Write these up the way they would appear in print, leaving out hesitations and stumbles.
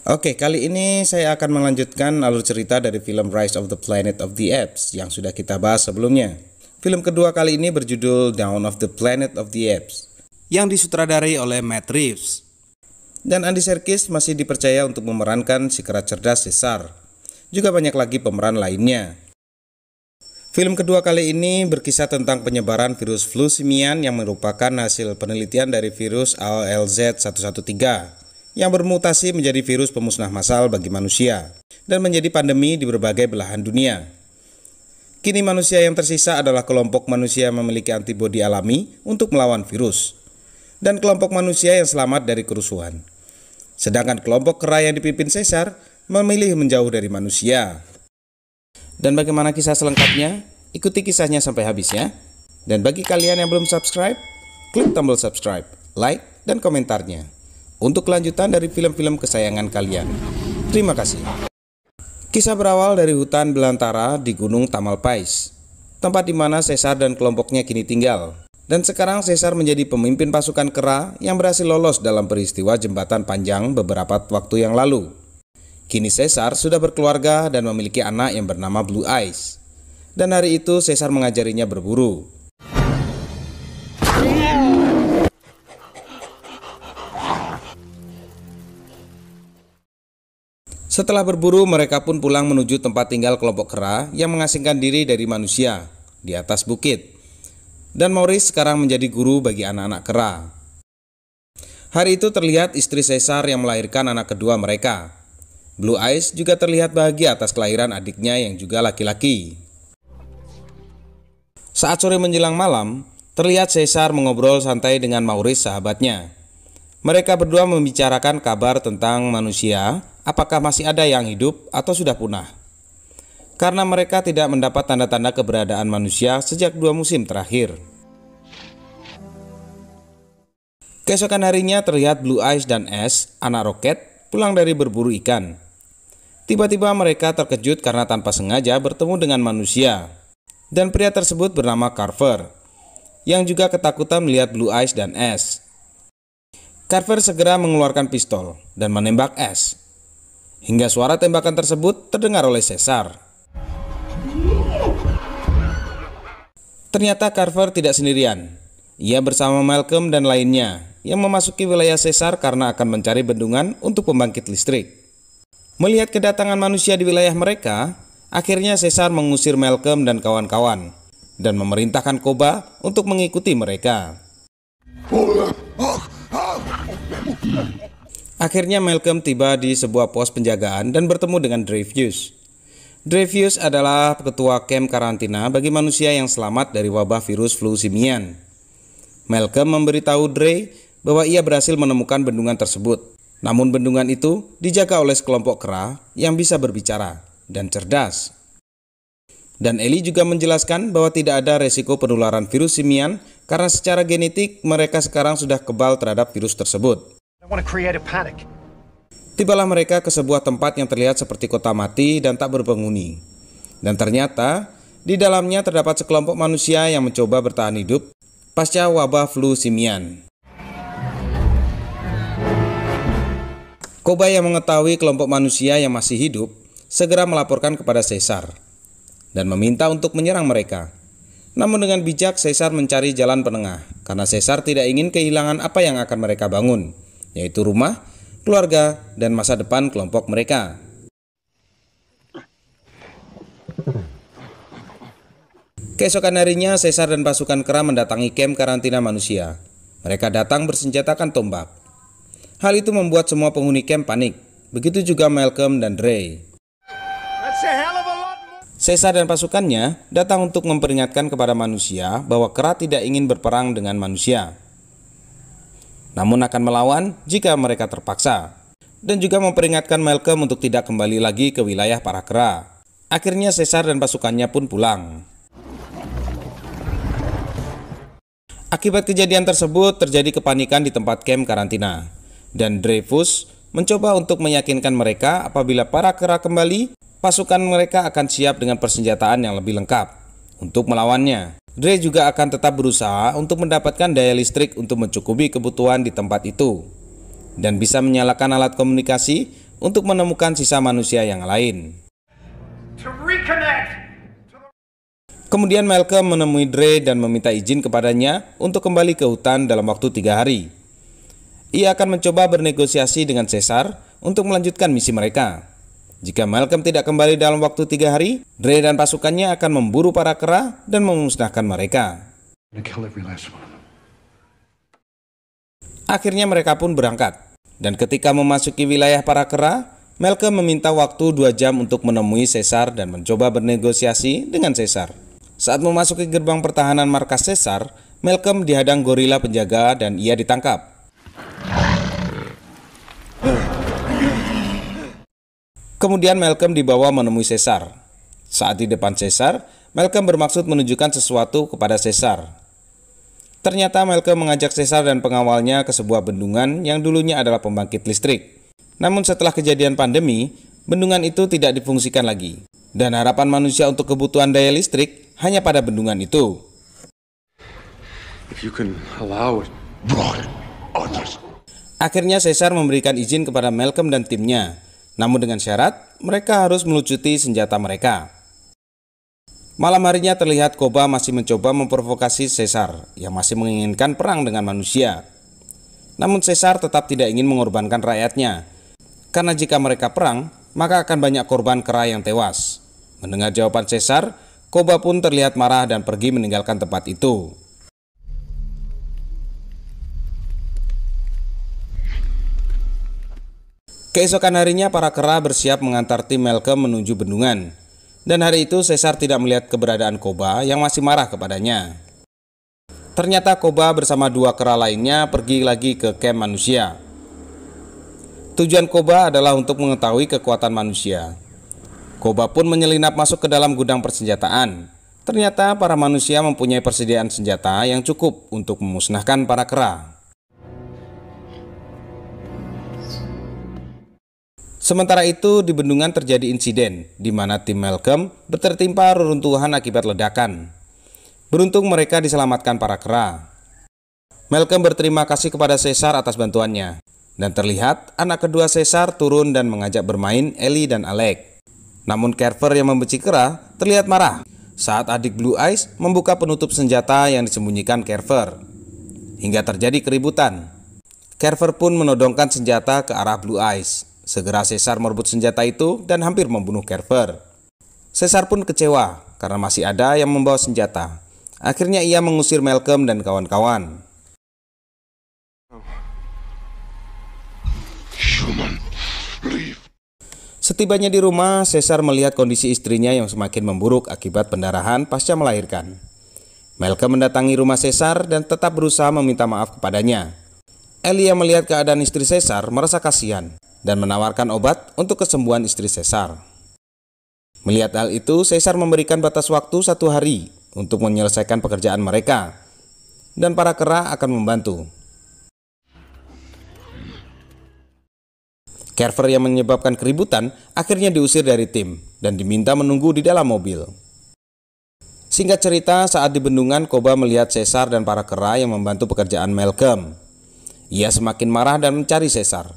Oke, kali ini saya akan melanjutkan alur cerita dari film Rise of the Planet of the Apes yang sudah kita bahas sebelumnya. Film kedua kali ini berjudul Dawn of the Planet of the Apes yang disutradarai oleh Matt Reeves. Dan Andy Serkis masih dipercaya untuk memerankan si kera cerdas Caesar. Juga banyak lagi pemeran lainnya. Film kedua kali ini berkisah tentang penyebaran virus flu simian yang merupakan hasil penelitian dari virus ALZ113 yang bermutasi menjadi virus pemusnah massal bagi manusia dan menjadi pandemi di berbagai belahan dunia. Kini manusia yang tersisa adalah kelompok manusia yang memiliki antibodi alami untuk melawan virus dan kelompok manusia yang selamat dari kerusuhan. Sedangkan kelompok kera yang dipimpin Caesar memilih menjauh dari manusia. Dan bagaimana kisah selengkapnya? Ikuti kisahnya sampai habis ya. Dan bagi kalian yang belum subscribe, klik tombol subscribe, like, dan komentarnya untuk kelanjutan dari film-film kesayangan kalian. Terima kasih. Kisah berawal dari hutan belantara di Gunung Tamalpais, tempat di mana Caesar dan kelompoknya kini tinggal. Dan sekarang Caesar menjadi pemimpin pasukan kera yang berhasil lolos dalam peristiwa jembatan panjang beberapa waktu yang lalu. Kini Caesar sudah berkeluarga dan memiliki anak yang bernama Blue Eyes. Dan hari itu Caesar mengajarinya berburu. Setelah berburu, mereka pun pulang menuju tempat tinggal kelompok kera yang mengasingkan diri dari manusia di atas bukit. Dan Maurice sekarang menjadi guru bagi anak-anak kera. Hari itu terlihat istri Caesar yang melahirkan anak kedua mereka. Blue Eyes juga terlihat bahagia atas kelahiran adiknya yang juga laki-laki. Saat sore menjelang malam, terlihat Caesar mengobrol santai dengan Maurice sahabatnya. Mereka berdua membicarakan kabar tentang manusia, apakah masih ada yang hidup atau sudah punah. Karena mereka tidak mendapat tanda-tanda keberadaan manusia sejak 2 musim terakhir. Keesokan harinya terlihat Blue Eyes dan Ash, anak roket, pulang dari berburu ikan. Tiba-tiba mereka terkejut karena tanpa sengaja bertemu dengan manusia. Dan pria tersebut bernama Carver, yang juga ketakutan melihat Blue Eyes dan Ash. Carver segera mengeluarkan pistol dan menembak Ash, hingga suara tembakan tersebut terdengar oleh Caesar. Ternyata Carver tidak sendirian. Ia bersama Malcolm dan lainnya yang memasuki wilayah Caesar karena akan mencari bendungan untuk pembangkit listrik. Melihat kedatangan manusia di wilayah mereka, akhirnya Caesar mengusir Malcolm dan kawan-kawan dan memerintahkan Koba untuk mengikuti mereka. Akhirnya Malcolm tiba di sebuah pos penjagaan dan bertemu dengan Dreyfus. Dreyfus adalah ketua kamp karantina bagi manusia yang selamat dari wabah virus flu simian. Malcolm memberitahu Drey bahwa ia berhasil menemukan bendungan tersebut. Namun bendungan itu dijaga oleh sekelompok kera yang bisa berbicara dan cerdas. Dan Ellie juga menjelaskan bahwa tidak ada resiko penularan virus simian karena secara genetik mereka sekarang sudah kebal terhadap virus tersebut. Tibalah mereka ke sebuah tempat yang terlihat seperti kota mati dan tak berpenghuni. Dan ternyata di dalamnya terdapat sekelompok manusia yang mencoba bertahan hidup pasca wabah flu simian. Koba yang mengetahui kelompok manusia yang masih hidup segera melaporkan kepada Caesar dan meminta untuk menyerang mereka. Namun dengan bijak Caesar mencari jalan penengah karena Caesar tidak ingin kehilangan apa yang akan mereka bangun, yaitu rumah, keluarga, dan masa depan kelompok mereka. Keesokan harinya Caesar dan pasukan kera mendatangi kamp karantina manusia. Mereka datang bersenjatakan tombak. Hal itu membuat semua penghuni kamp panik. Begitu juga Malcolm dan Drey. Caesar dan pasukannya datang untuk memperingatkan kepada manusia bahwa kera tidak ingin berperang dengan manusia, namun akan melawan jika mereka terpaksa. Dan juga memperingatkan Malcolm untuk tidak kembali lagi ke wilayah para kera. Akhirnya Caesar dan pasukannya pun pulang. Akibat kejadian tersebut terjadi kepanikan di tempat kamp karantina. Dan Dreyfus mencoba untuk meyakinkan mereka apabila para kera kembali, pasukan mereka akan siap dengan persenjataan yang lebih lengkap untuk melawannya. Drey juga akan tetap berusaha untuk mendapatkan daya listrik untuk mencukupi kebutuhan di tempat itu. dan bisa menyalakan alat komunikasi untuk menemukan sisa manusia yang lain. Kemudian Malcolm menemui Dre dan meminta izin kepadanya untuk kembali ke hutan dalam waktu 3 hari. Ia akan mencoba bernegosiasi dengan Caesar untuk melanjutkan misi mereka. Jika Malcolm tidak kembali dalam waktu 3 hari, Dre dan pasukannya akan memburu para kera dan memusnahkan mereka. Akhirnya mereka pun berangkat. Dan ketika memasuki wilayah para kera, Malcolm meminta waktu 2 jam untuk menemui Caesar dan mencoba bernegosiasi dengan Caesar. Saat memasuki gerbang pertahanan markas Caesar, Malcolm dihadang gorila penjaga dan ia ditangkap. Kemudian Malcolm dibawa menemui Caesar. Saat di depan Caesar, Malcolm bermaksud menunjukkan sesuatu kepada Caesar. Ternyata Malcolm mengajak Caesar dan pengawalnya ke sebuah bendungan yang dulunya adalah pembangkit listrik. Namun setelah kejadian pandemi, bendungan itu tidak difungsikan lagi. Dan harapan manusia untuk kebutuhan daya listrik hanya pada bendungan itu. Akhirnya Caesar memberikan izin kepada Malcolm dan timnya. Namun dengan syarat, mereka harus melucuti senjata mereka. Malam harinya terlihat Koba masih mencoba memprovokasi Caesar yang masih menginginkan perang dengan manusia. Namun Caesar tetap tidak ingin mengorbankan rakyatnya, karena jika mereka perang, maka akan banyak korban kera yang tewas. Mendengar jawaban Caesar, Koba pun terlihat marah dan pergi meninggalkan tempat itu. Keesokan harinya para kera bersiap mengantar tim Malcolm menuju bendungan. Dan hari itu Caesar tidak melihat keberadaan Koba yang masih marah kepadanya. Ternyata Koba bersama 2 kera lainnya pergi lagi ke camp manusia. Tujuan Koba adalah untuk mengetahui kekuatan manusia. Koba pun menyelinap masuk ke dalam gudang persenjataan. Ternyata para manusia mempunyai persediaan senjata yang cukup untuk memusnahkan para kera. Sementara itu di bendungan terjadi insiden di mana tim Malcolm tertimpa reruntuhan akibat ledakan. Beruntung mereka diselamatkan para kera. Malcolm berterima kasih kepada Caesar atas bantuannya. Dan terlihat anak kedua Caesar turun dan mengajak bermain Ellie dan Alec. Namun Carver yang membenci kera terlihat marah saat adik Blue Eyes membuka penutup senjata yang disembunyikan Carver. Hingga terjadi keributan. Carver pun menodongkan senjata ke arah Blue Eyes. Segera Caesar merebut senjata itu dan hampir membunuh Carver. Caesar pun kecewa karena masih ada yang membawa senjata. Akhirnya ia mengusir Malcolm dan kawan-kawan. Setibanya di rumah, Caesar melihat kondisi istrinya yang semakin memburuk akibat pendarahan pasca melahirkan. Malcolm mendatangi rumah Caesar dan tetap berusaha meminta maaf kepadanya. Ellie yang melihat keadaan istri Caesar merasa kasihan dan menawarkan obat untuk kesembuhan istri Caesar. Melihat hal itu, Caesar memberikan batas waktu 1 hari untuk menyelesaikan pekerjaan mereka, dan para kera akan membantu. Carver yang menyebabkan keributan akhirnya diusir dari tim dan diminta menunggu di dalam mobil. Singkat cerita, saat di bendungan, Koba melihat Caesar dan para kera yang membantu pekerjaan Malcolm. Ia semakin marah dan mencari Caesar.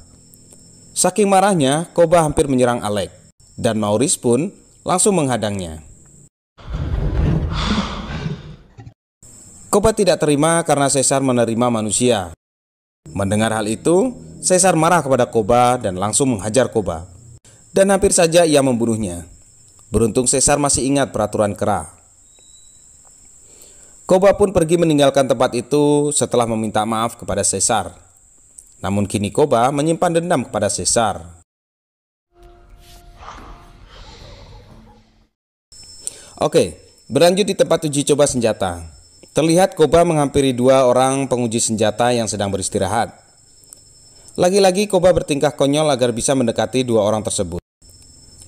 Saking marahnya, Koba hampir menyerang Alec, dan Maurice pun langsung menghadangnya. Koba tidak terima karena Caesar menerima manusia. Mendengar hal itu, Caesar marah kepada Koba dan langsung menghajar Koba. Dan hampir saja ia membunuhnya. Beruntung Caesar masih ingat peraturan kera. Koba pun pergi meninggalkan tempat itu setelah meminta maaf kepada Caesar. Namun kini Koba menyimpan dendam kepada Caesar. Oke, berlanjut di tempat uji coba senjata. Terlihat Koba menghampiri 2 orang penguji senjata yang sedang beristirahat. Lagi-lagi Koba bertingkah konyol agar bisa mendekati 2 orang tersebut.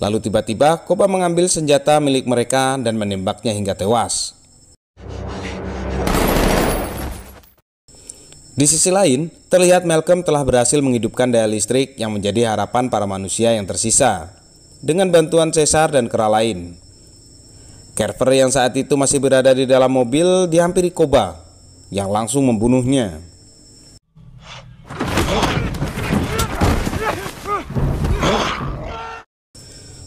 Lalu tiba-tiba Koba mengambil senjata milik mereka dan menembaknya hingga tewas. Di sisi lain, terlihat Malcolm telah berhasil menghidupkan daya listrik yang menjadi harapan para manusia yang tersisa, dengan bantuan Caesar dan kera lain. Carver yang saat itu masih berada di dalam mobil dihampiri Koba, yang langsung membunuhnya.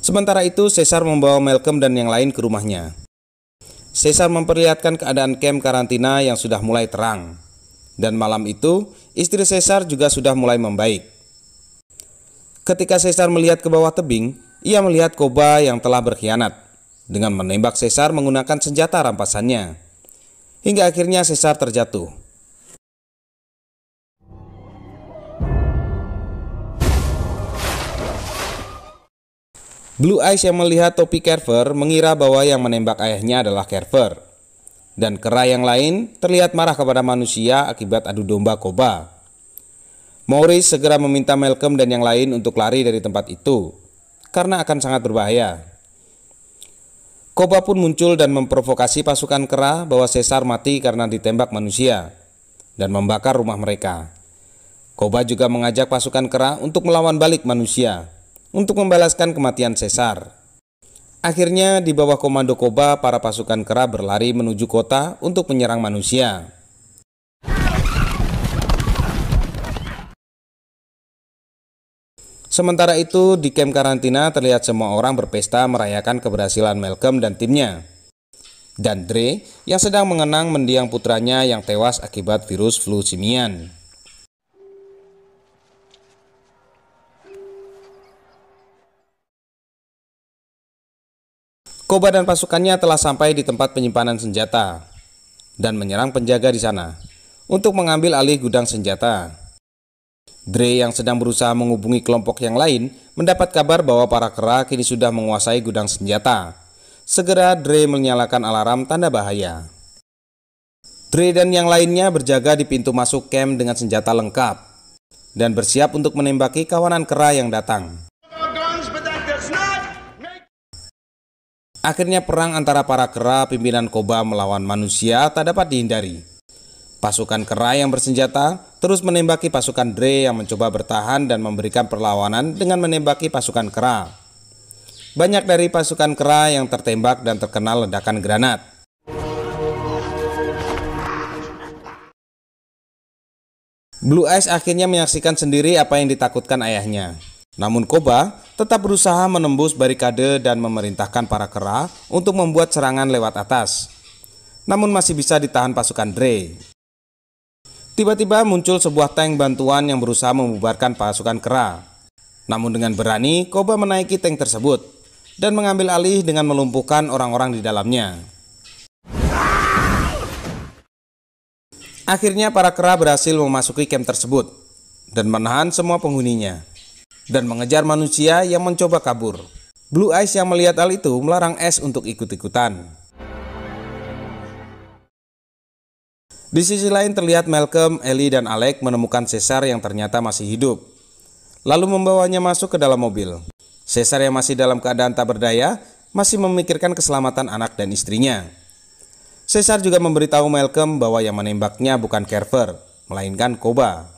Sementara itu, Caesar membawa Malcolm dan yang lain ke rumahnya. Caesar memperlihatkan keadaan kamp karantina yang sudah mulai terang. Dan malam itu, istri Caesar juga sudah mulai membaik. Ketika Caesar melihat ke bawah tebing, ia melihat Koba yang telah berkhianat dengan menembak Caesar menggunakan senjata rampasannya. Hingga akhirnya Caesar terjatuh. Blue Eyes yang melihat topi Carver mengira bahwa yang menembak ayahnya adalah Carver. Dan kera yang lain terlihat marah kepada manusia akibat adu domba Koba. Maurice segera meminta Malcolm dan yang lain untuk lari dari tempat itu, karena akan sangat berbahaya. Koba pun muncul dan memprovokasi pasukan kera bahwa Caesar mati karena ditembak manusia, dan membakar rumah mereka. Koba juga mengajak pasukan kera untuk melawan balik manusia, untuk membalaskan kematian Caesar. Akhirnya di bawah komando Koba, para pasukan kera berlari menuju kota untuk menyerang manusia. Sementara itu di kamp karantina terlihat semua orang berpesta merayakan keberhasilan Malcolm dan timnya. Dan Dre yang sedang mengenang mendiang putranya yang tewas akibat virus flu simian. Koba dan pasukannya telah sampai di tempat penyimpanan senjata dan menyerang penjaga di sana untuk mengambil alih gudang senjata. Dre yang sedang berusaha menghubungi kelompok yang lain mendapat kabar bahwa para kera kini sudah menguasai gudang senjata. Segera Dre menyalakan alarm tanda bahaya. Dre dan yang lainnya berjaga di pintu masuk camp dengan senjata lengkap dan bersiap untuk menembaki kawanan kera yang datang. Akhirnya perang antara para kera pimpinan Koba melawan manusia tak dapat dihindari. Pasukan kera yang bersenjata terus menembaki pasukan Dre yang mencoba bertahan dan memberikan perlawanan dengan menembaki pasukan kera. Banyak dari pasukan kera yang tertembak dan terkena ledakan granat. Blue Eyes akhirnya menyaksikan sendiri apa yang ditakutkan ayahnya. Namun Koba tetap berusaha menembus barikade dan memerintahkan para kera untuk membuat serangan lewat atas. Namun masih bisa ditahan pasukan Dre. Tiba-tiba muncul sebuah tank bantuan yang berusaha membubarkan pasukan kera. Namun dengan berani Koba menaiki tank tersebut dan mengambil alih dengan melumpuhkan orang-orang di dalamnya. Akhirnya para kera berhasil memasuki camp tersebut dan menahan semua penghuninya dan mengejar manusia yang mencoba kabur. Blue Eyes yang melihat hal itu melarang Ash untuk ikut-ikutan. Di sisi lain terlihat Malcolm, Ellie, dan Alec menemukan Caesar yang ternyata masih hidup, lalu membawanya masuk ke dalam mobil. Caesar yang masih dalam keadaan tak berdaya masih memikirkan keselamatan anak dan istrinya. Caesar juga memberitahu Malcolm bahwa yang menembaknya bukan Carver, melainkan Koba.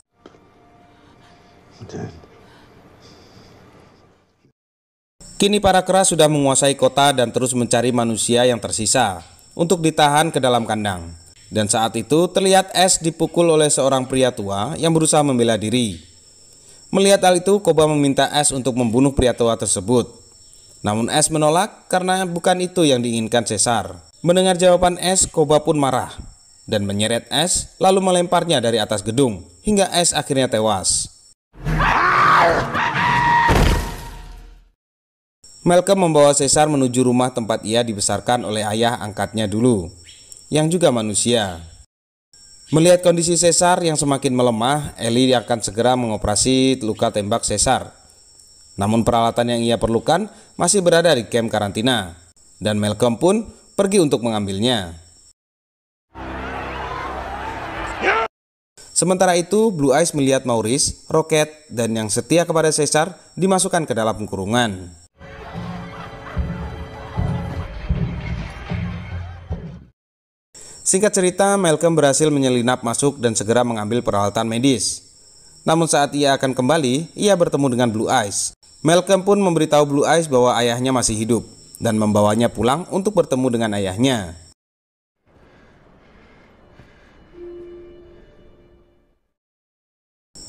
Kini para kera sudah menguasai kota dan terus mencari manusia yang tersisa untuk ditahan ke dalam kandang. Dan saat itu terlihat Ash dipukul oleh seorang pria tua yang berusaha membela diri. Melihat hal itu, Koba meminta Ash untuk membunuh pria tua tersebut. Namun Ash menolak karena bukan itu yang diinginkan Caesar. Mendengar jawaban Ash, Koba pun marah dan menyeret Ash lalu melemparnya dari atas gedung hingga Ash akhirnya tewas. Malcolm membawa Caesar menuju rumah tempat ia dibesarkan oleh ayah angkatnya dulu, yang juga manusia. Melihat kondisi Caesar yang semakin melemah, Ellie akan segera mengoperasi luka tembak Caesar. Namun peralatan yang ia perlukan masih berada di kamp karantina, dan Malcolm pun pergi untuk mengambilnya. Sementara itu, Blue Eyes melihat Maurice, Rocket, dan yang setia kepada Caesar dimasukkan ke dalam kurungan. Singkat cerita, Malcolm berhasil menyelinap masuk dan segera mengambil peralatan medis. Namun saat ia akan kembali, ia bertemu dengan Blue Eyes. Malcolm pun memberitahu Blue Eyes bahwa ayahnya masih hidup dan membawanya pulang untuk bertemu dengan ayahnya.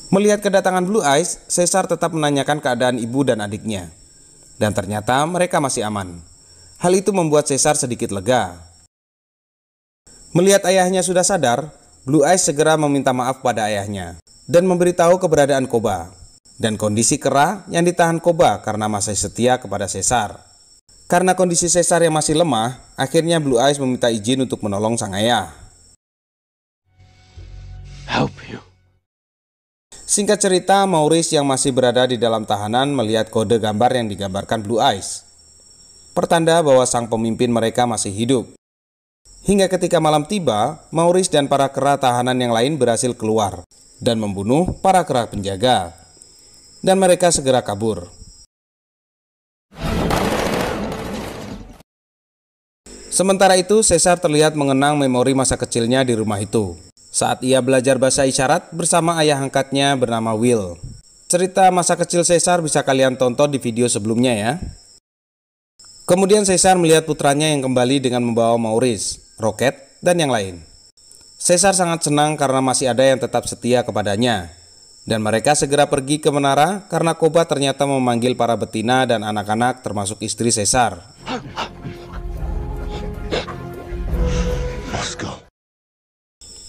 Melihat kedatangan Blue Eyes, Caesar tetap menanyakan keadaan ibu dan adiknya. dan ternyata mereka masih aman. Hal itu membuat Caesar sedikit lega. Melihat ayahnya sudah sadar, Blue Eyes segera meminta maaf pada ayahnya dan memberitahu keberadaan Koba dan kondisi Kera yang ditahan Koba karena masih setia kepada Caesar. Karena kondisi Caesar yang masih lemah, akhirnya Blue Eyes meminta izin untuk menolong sang ayah. Help you. Singkat cerita, Maurice yang masih berada di dalam tahanan melihat kode gambar yang digambarkan Blue Eyes, pertanda bahwa sang pemimpin mereka masih hidup. Hingga ketika malam tiba, Maurice dan para kera tahanan yang lain berhasil keluar dan membunuh para kera penjaga, dan mereka segera kabur. Sementara itu, Caesar terlihat mengenang memori masa kecilnya di rumah itu saat ia belajar bahasa isyarat bersama ayah angkatnya bernama Will. Cerita masa kecil Caesar bisa kalian tonton di video sebelumnya ya. Kemudian Caesar melihat putranya yang kembali dengan membawa Maurice, Rocket, dan yang lain. Caesar sangat senang karena masih ada yang tetap setia kepadanya. Dan mereka segera pergi ke menara karena Koba ternyata memanggil para betina dan anak-anak termasuk istri Caesar.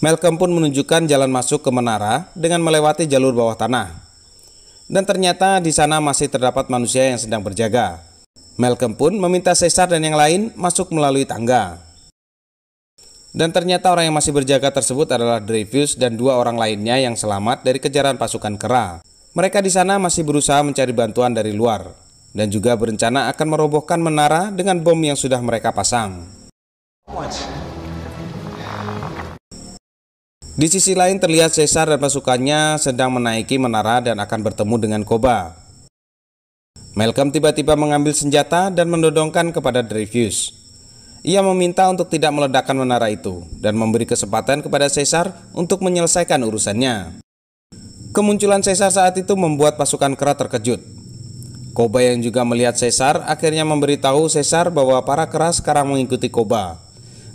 Malcolm pun menunjukkan jalan masuk ke menara dengan melewati jalur bawah tanah. Dan ternyata di sana masih terdapat manusia yang sedang berjaga. Malcolm pun meminta Caesar dan yang lain masuk melalui tangga. Dan ternyata orang yang masih berjaga tersebut adalah Dravius dan dua orang lainnya yang selamat dari kejaran pasukan Kera. Mereka di sana masih berusaha mencari bantuan dari luar dan juga berencana akan merobohkan menara dengan bom yang sudah mereka pasang. Di sisi lain terlihat Caesar dan pasukannya sedang menaiki menara dan akan bertemu dengan Koba. Malcolm tiba-tiba mengambil senjata dan mendodongkan kepada Dravius. Ia meminta untuk tidak meledakkan menara itu dan memberi kesempatan kepada Caesar untuk menyelesaikan urusannya. Kemunculan Caesar saat itu membuat pasukan Kera terkejut. Koba yang juga melihat Caesar akhirnya memberitahu Caesar bahwa para Kera sekarang mengikuti Koba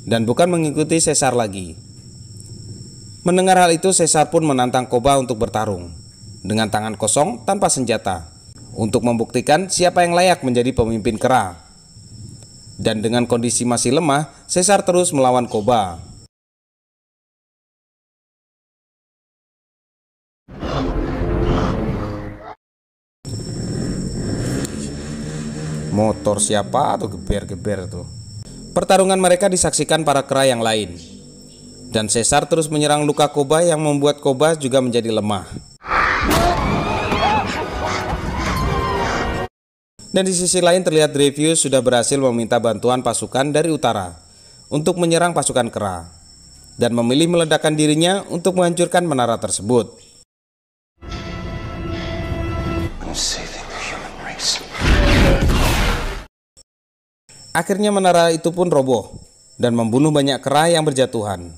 dan bukan mengikuti Caesar lagi. Mendengar hal itu, Caesar pun menantang Koba untuk bertarung dengan tangan kosong tanpa senjata untuk membuktikan siapa yang layak menjadi pemimpin Kera. Dan dengan kondisi masih lemah, Caesar terus melawan Koba. Motor siapa atau geber-geber tuh. Pertarungan mereka disaksikan para Kera yang lain. Dan Caesar terus menyerang luka Koba yang membuat Koba juga menjadi lemah. Dan di sisi lain terlihat Dravius sudah berhasil meminta bantuan pasukan dari utara untuk menyerang pasukan Kera dan memilih meledakkan dirinya untuk menghancurkan menara tersebut. Akhirnya menara itu pun roboh dan membunuh banyak Kera yang berjatuhan.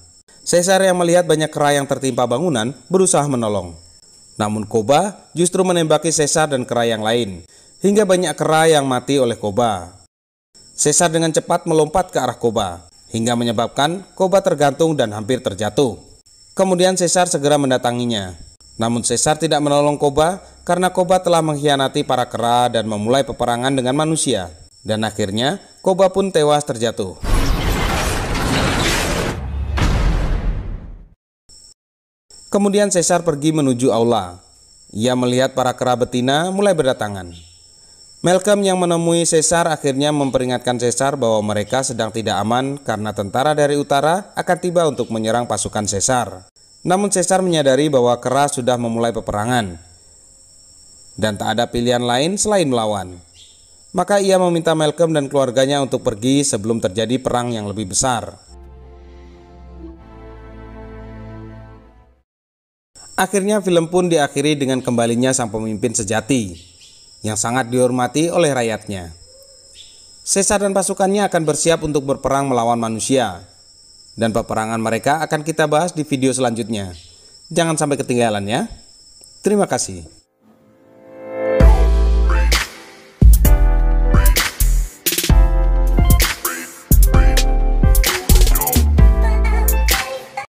Caesar yang melihat banyak Kera yang tertimpa bangunan berusaha menolong. Namun Koba justru menembaki Caesar dan Kera yang lain, hingga banyak Kera yang mati oleh Koba. Caesar dengan cepat melompat ke arah Koba, hingga menyebabkan Koba tergantung dan hampir terjatuh. Kemudian Caesar segera mendatanginya. Namun Caesar tidak menolong Koba karena Koba telah mengkhianati para Kera dan memulai peperangan dengan manusia. Dan akhirnya Koba pun tewas terjatuh. Kemudian Caesar pergi menuju aula. Ia melihat para Kera betina mulai berdatangan. Malcolm yang menemui Caesar akhirnya memperingatkan Caesar bahwa mereka sedang tidak aman karena tentara dari utara akan tiba untuk menyerang pasukan Caesar. Namun Caesar menyadari bahwa Kera sudah memulai peperangan dan tak ada pilihan lain selain melawan. Maka ia meminta Malcolm dan keluarganya untuk pergi sebelum terjadi perang yang lebih besar. Akhirnya film pun diakhiri dengan kembalinya sang pemimpin sejati yang sangat dihormati oleh rakyatnya. Caesar dan pasukannya akan bersiap untuk berperang melawan manusia. Dan peperangan mereka akan kita bahas di video selanjutnya. Jangan sampai ketinggalan ya. Terima kasih.